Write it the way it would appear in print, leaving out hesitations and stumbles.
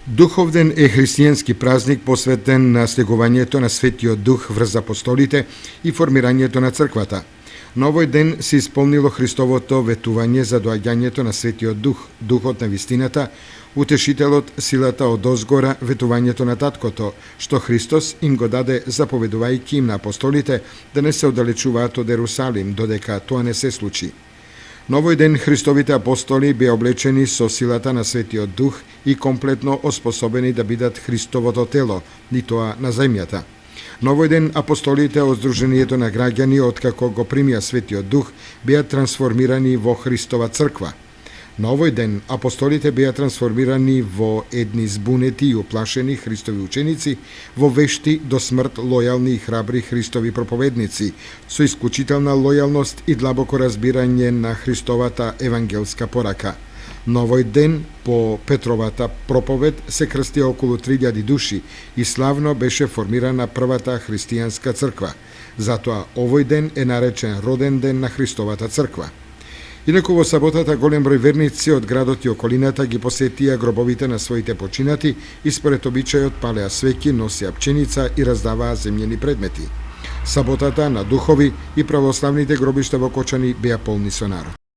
Духовден е христијански празник посветен на слегувањето на Светиот Дух врз апостолите и формирањето на црквата. На овој ден се исполнило Христовото ветување за доаѓањето на Светиот Дух, Духот на вистината, утешителот, силата од озгора, ветувањето на Таткото, што Христос им го даде заповедувајќи им на апостолите да не се оддалечуваат од Ерусалим, додека тоа не се случи. На овој ден Христовите апостоли беа облечени со силата на Светиот Дух и комплетно оспособени да бидат Христовото тело, ни тоа на земјата. На овој ден апостолите од Сдруженијето на граѓани, откако го примија Светиот Дух, беа трансформирани во Христова црква. На овој ден апостолите беа трансформирани во едни збунети и уплашени Христови ученици, во вешти до смрт лојални и храбри Христови проповедници, со исклучителна лојалност и длабоко разбирање на Христовата евангелска порака. На овој ден, по Петровата проповед, се крстија околу 3000 души и славно беше формирана првата христијанска црква. Затоа овој ден е наречен роден ден на Христовата црква. Инаку во саботата голем број верници од градот и околината ги посетија гробовите на своите починати и според обичајот палеа свеќи, носеа пченица и раздаваа земјени предмети. Саботата на духови и православните гробишта во Кочани беа полни со народ.